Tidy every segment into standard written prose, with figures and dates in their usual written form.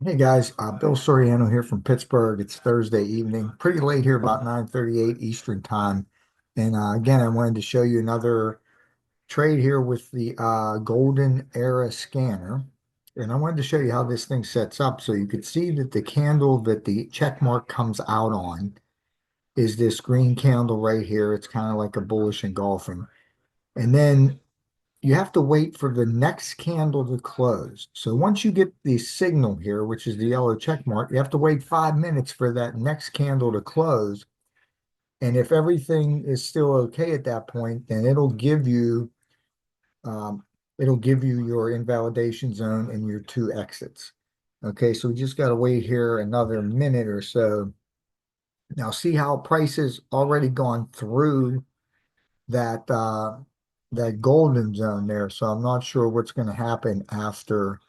Hey guys, Bill Soriano here from Pittsburgh. It's Thursday evening, pretty late here, about 9:38 Eastern time. And again, I wanted to show you another trade here with the Golden Era scanner. And I wanted to show you how this thing sets up so you could see that the candle that the check mark comes out on is this green candle right here. It's kind of like a bullish engulfing. And then you have to wait for the next candle to close. So once you get the signal here, which is the yellow check mark, you have to wait 5 minutes for that next candle to close. And if everything is still okay at that point, then um, it'll give you your invalidation zone and your two exits. Okay, so we just got to wait here another minute or so. Now see how prices already gone through that that golden zone there. So I'm not sure what's going to happen after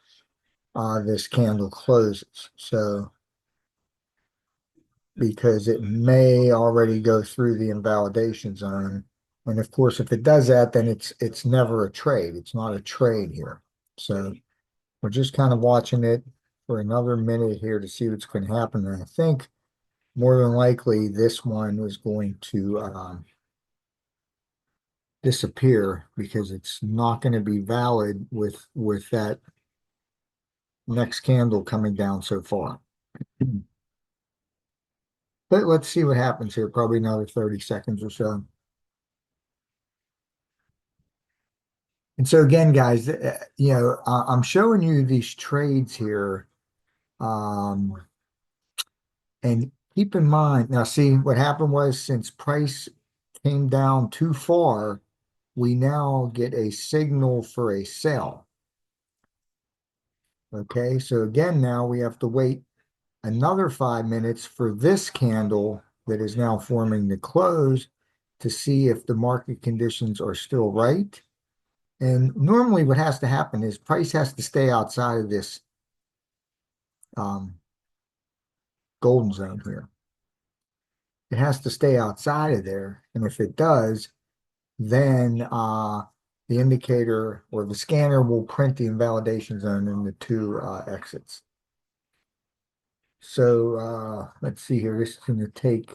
this candle closes. So because it may already go through the invalidation zone. And of course, if it does that, then it's never a trade. It's not a trade here. So we're just kind of watching it for another minute here to see what's going to happen. And I think more than likely this one is going to disappear because it's not going to be valid with that next candle coming down so far. But let's see what happens here. Probably another 30 seconds or so. And so again, guys, I'm showing you these trades here. Um, and keep in mind, now see what happened was since price came down too far, we now get a signal for a sell. Okay, so again, now we have to wait another 5 minutes for this candle that is now forming the close to see if the market conditions are still right. And normally what has to happen is price has to stay outside of this um, golden zone here. It has to stay outside of there. And if it does, then the indicator or the scanner will print the invalidation zone in the two exits. So let's see here. This is going to take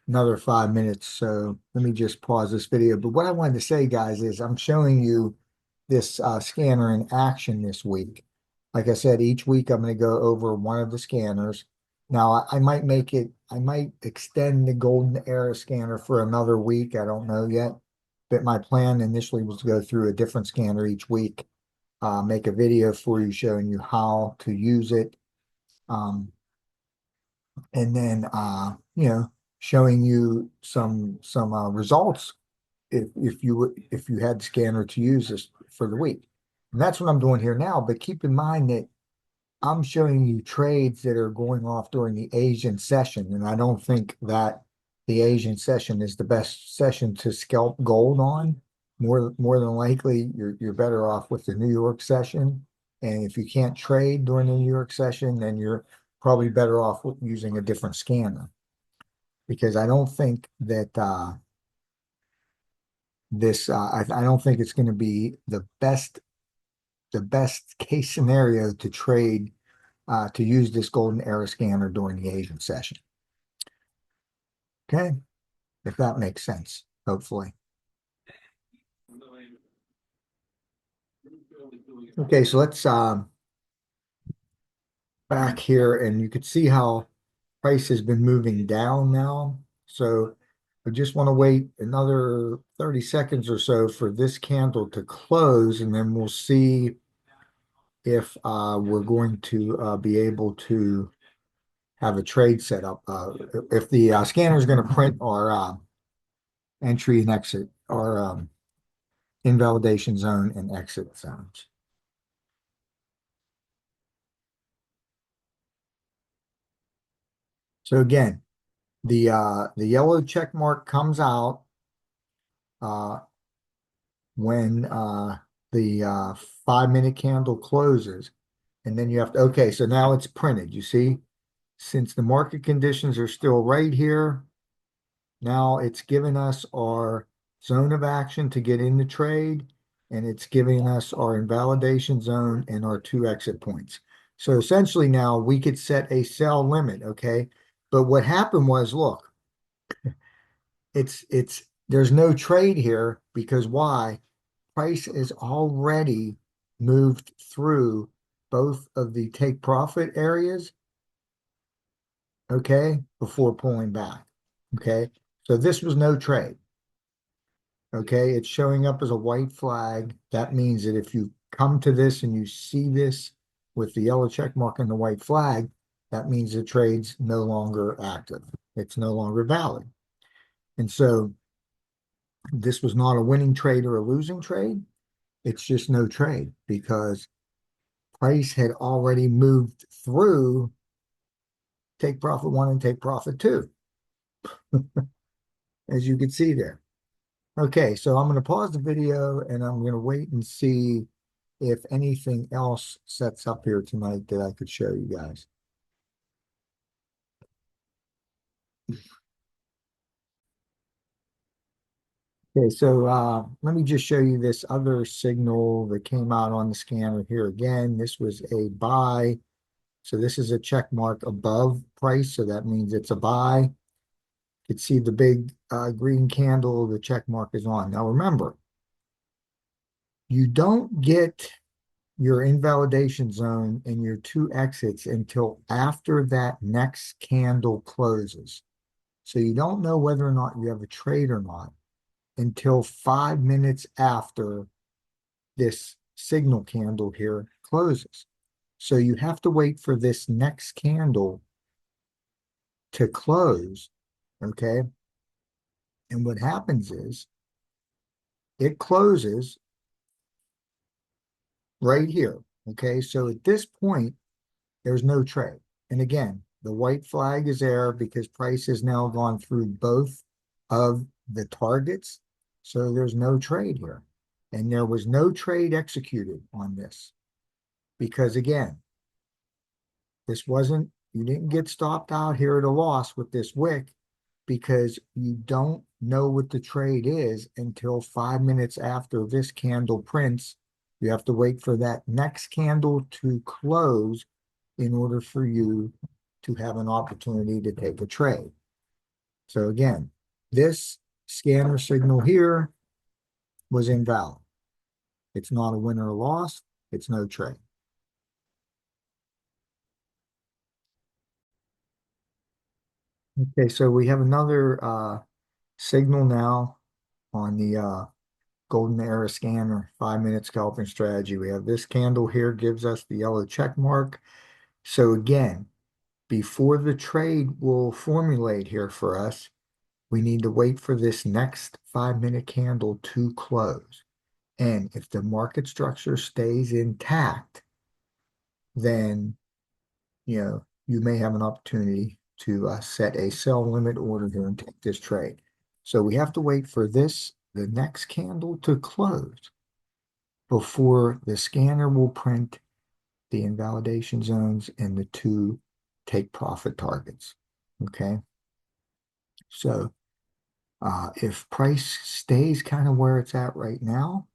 another 5 minutes. So let me just pause this video. But what I wanted to say, guys, is I'm showing you this scanner in action this week. Like I said, each week I'm going to go over one of the scanners. Now I might I might extend the Golden Era scanner for another week. I don't know yet. But my plan initially was to go through a different scanner each week, make a video for you showing you how to use it. And then showing you some results if you had the scanner to use this for the week. And that's what I'm doing here now. But keep in mind that I'm showing you trades that are going off during the Asian session, and I don't think that the Asian session is the best session to scalp gold on. More than likely, you're better off with the New York session. And if you can't trade during the New York session, then you're probably better off with using a different scanner because I don't think that I don't think it's going to be the best case scenario to trade to use this golden era scanner during the Asian session. Okay, if that makes sense, hopefully. Okay, so let's back here and you can see how price has been moving down now. So I just want to wait another 30 seconds or so for this candle to close, and then we'll see if we're going to be able to have a trade set up. If the scanner is going to print our entry and exit, our invalidation zone and exit zones. So again, the yellow check mark comes out uh, when the 5 minute candle closes, and then you have to, okay, so now it's printed. You see, since the market conditions are still right here, now it's giving us our zone of action to get in the trade, and it's giving us our invalidation zone and our two exit points. So essentially now we could set a sell limit, okay? But what happened was, look, there's no trade here because why? Price is already moved through both of the take profit areas, okay, before pulling back. Okay. So this was no trade. Okay, it's showing up as a white flag. That means that if you come to this and you see this with the yellow check mark and the white flag, that means the trade's no longer active. It's no longer valid. And so this was not a winning trade or a losing trade. It's just no trade because price had already moved through take profit one and take profit two, as you can see there. Okay, so I'm going to pause the video and I'm going to wait and see if anything else sets up here tonight that I could show you guys. Okay, so let me just show you this other signal that came out on the scanner here again. This was a buy. So this is a check mark above price. So that means it's a buy. You can see the big green candle, the check mark is on. Now remember, you don't get your invalidation zone and your two exits until after that next candle closes. So you don't know whether or not you have a trade or not until 5 minutes after this signal candle here closes. So you have to wait for this next candle to close, okay? And what happens is it closes right here, okay? So at this point, there's no trade. And again, the white flag is there because price has now gone through both of the targets. So there's no trade here. And there was no trade executed on this because again, this wasn't, you didn't get stopped out here at a loss with this wick because you don't know what the trade is until 5 minutes after this candle prints. You have to wait for that next candle to close in order for you to have an opportunity to take a trade. So again, this scanner signal here was invalid. It's not a win or a loss. It's no trade. Okay, so we have another signal now on the golden era scanner 5 minute scalping strategy. We have this candle here gives us the yellow check mark. So again, before the trade will formulate here for us, we need to wait for this next 5 minute candle to close. And if the market structure stays intact, then you may have an opportunity to set a sell limit order here and take this trade. So we have to wait for the next candle to close before the scanner will print the invalidation zones and the two take profit targets. Okay. So if price stays kind of where it's at right now,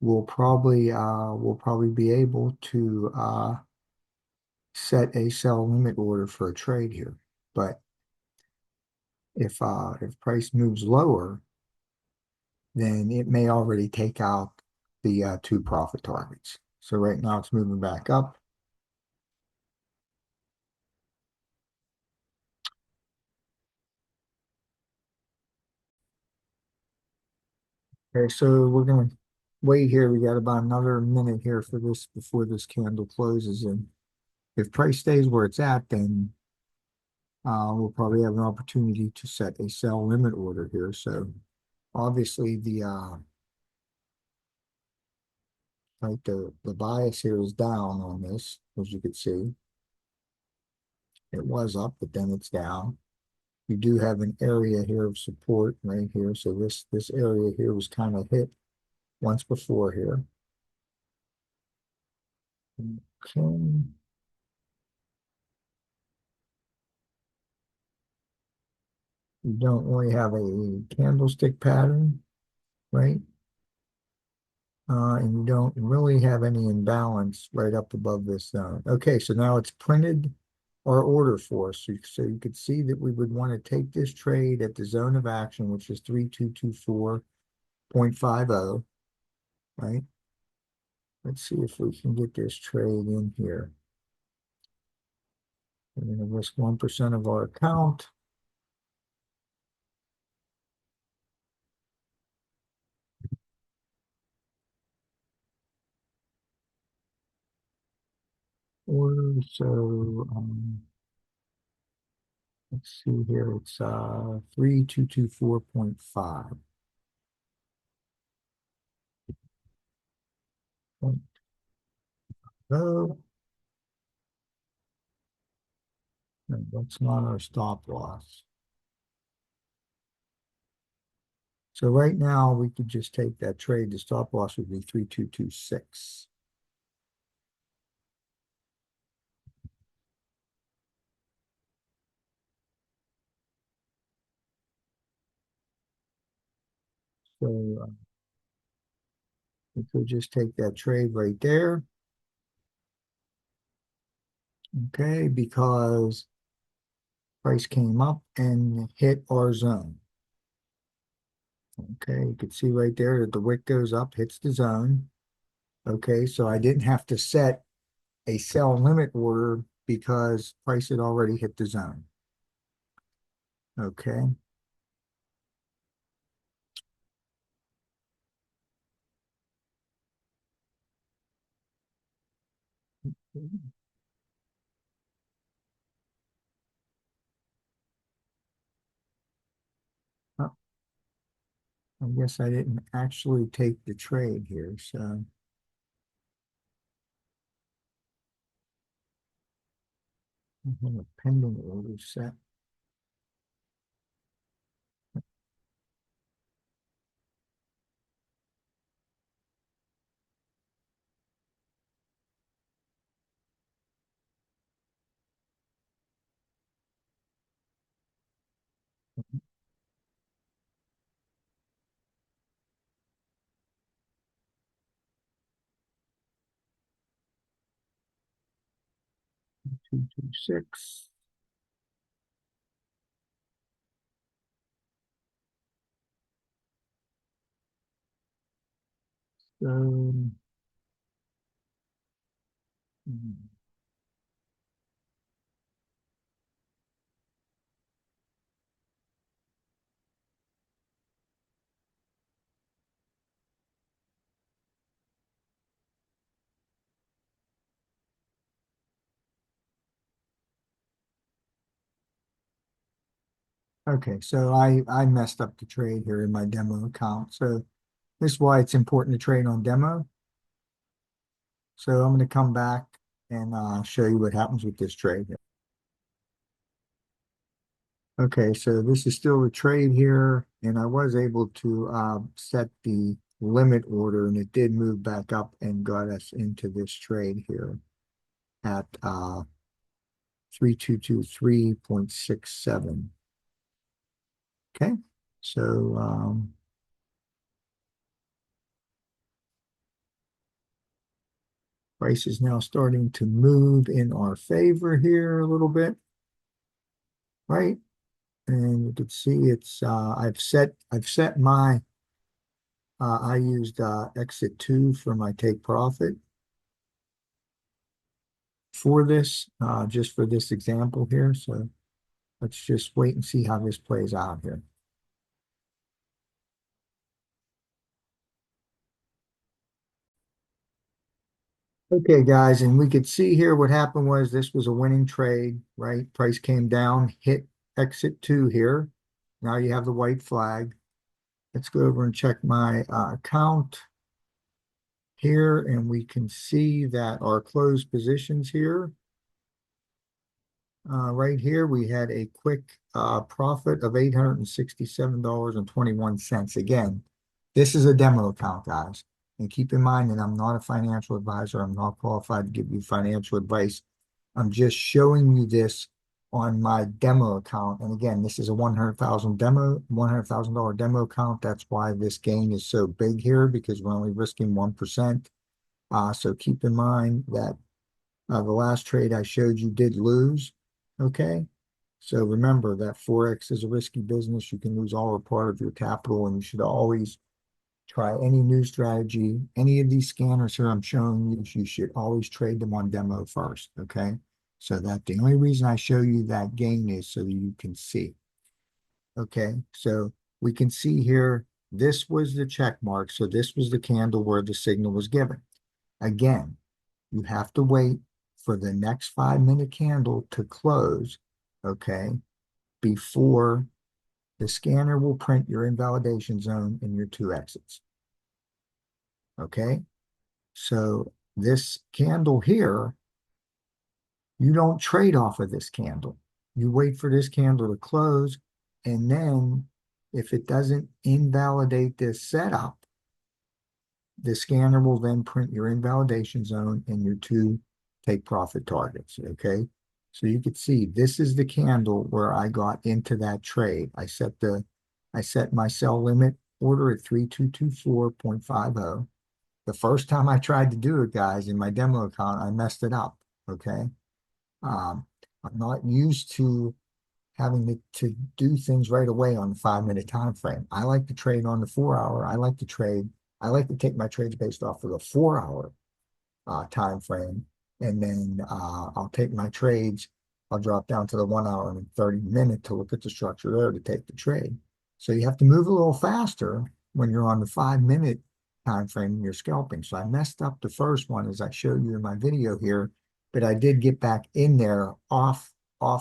we'll probably be able to set a sell limit order for a trade here. But if price moves lower, then it may already take out the two profit targets. So right now it's moving back up. Okay, so we're going to wait here. We got about another minute here for this before this candle closes. And if price stays where it's at, then we'll probably have an opportunity to set a sell limit order here. So obviously the bias here is down on this, as you can see. It was up, but then it's down. You do have an area here of support right here. So this area here was kind of hit once before here. Okay. You don't really have a candlestick pattern, right? And you don't really have any imbalance right up above this zone. Okay, so now it's printed our order for us. So you could see that we would want to take this trade at the zone of action, which is 3224.50, right? Let's see if we can get this trade in here. We're going to risk 1% of our account. Or so let's see here. It's 3224.5. Oh, no, that's not our stop loss. So right now we could just take that trade. The stop loss would be 3226. So we could just take that trade right there. Okay, because price came up and hit our zone. Okay, you can see right there that the wick goes up, hits the zone. Okay, so I didn't have to set a sell limit order because price had already hit the zone. Okay. Oh, I guess I didn't actually take the trade here, so I have a pending order set. Two, two, six. So, okay, so I messed up the trade here in my demo account. So this is why it's important to trade on demo. So I'm going to come back and show you what happens with this trade. Okay, so this is still a trade here, and I was able to set the limit order, and it did move back up and got us into this trade here at 3223.67. Okay, so price is now starting to move in our favor here a little bit, right? And you can see it's I've set my I used exit 2 for my take profit for this, just for this example here. So let's just wait and see how this plays out here. Okay, guys, and we could see here what happened was this was a winning trade, right? Price came down, hit exit 2 here. Now you have the white flag. Let's go over and check my account here, and we can see that our closed positions here, right here, we had a quick profit of $867.21. Again, this is a demo account, guys. And keep in mind that I'm not a financial advisor. I'm not qualified to give you financial advice. I'm just showing you this on my demo account. And again, this is a 100,000 demo, $100,000 demo account. That's why this gain is so big here, because we're only risking 1%. So keep in mind that the last trade I showed you did lose. Okay. So remember that Forex is a risky business. You can lose all or part of your capital, and you should always try any new strategy. Any of these scanners here I'm showing you, you should always trade them on demo first. Okay. So that the only reason I show you that gain is so that you can see. Okay. So we can see here, this was the check mark. So this was the candle where the signal was given. Again, you have to wait for the next 5-minute candle to close, okay, before the scanner will print your invalidation zone and your two exits, okay? So this candle here, you don't trade off of this candle. You wait for this candle to close, and then if it doesn't invalidate this setup, the scanner will then print your invalidation zone and your two take profit targets, okay? So you could see this is the candle where I got into that trade. I set my sell limit order at 3224.50. The first time I tried to do it, guys, in my demo account, I messed it up, okay? Um, I'm not used to having to do things right away on the 5-minute time frame. I like to trade on the 4 hour. I like to take my trades based off of the 4 hour time frame. And then I'll take my trades, I'll drop down to the 1 hour and 30 minute to look at the structure there to take the trade. So you have to move a little faster when you're on the 5-minute time frame and you're scalping. So I messed up the first one as I showed you in my video here, but I did get back in there off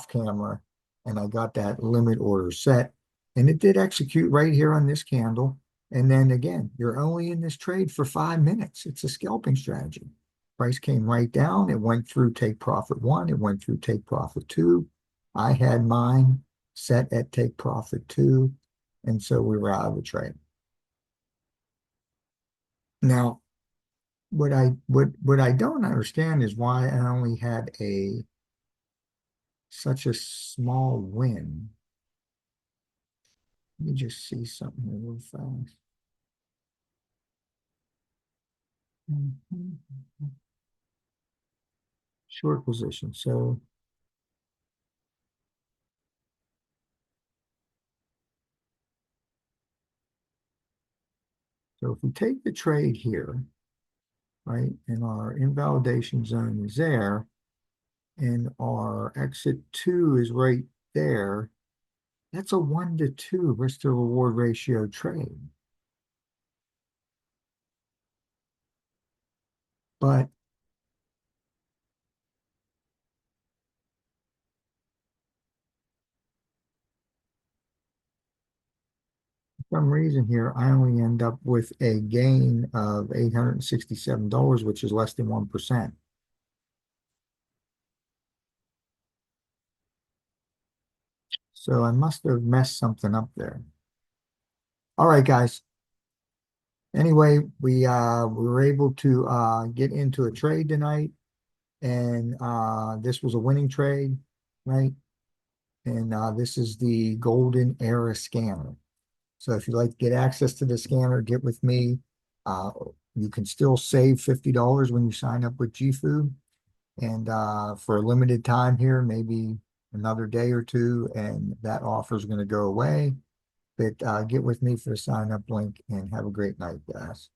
camera, and I got that limit order set, and it did execute right here on this candle. And then again, you're only in this trade for 5 minutes. It's a scalping strategy. Price came right down. It went through take profit one. It went through take profit two. I had mine set at take profit two. And so we were out of the trade. Now, what I don't understand is why I only had such a small win. Let me just see something here real fast. Short position. So if we take the trade here, right, and our invalidation zone is there, and our exit two is right there, that's a 1-to-2 risk to reward ratio trade. But for some reason here, I only end up with a gain of $867, which is less than 1%. So I must have messed something up there. All right, guys. Anyway, we were able to get into a trade tonight, and this was a winning trade, right? And this is the Golden Era scanner. So if you'd like to get access to the scanner, get with me. Uh, you can still save $50 when you sign up with Jifu. And for a limited time here, maybe another day or two, and that offer is going to go away. But get with me for the sign up link, and have a great night, guys.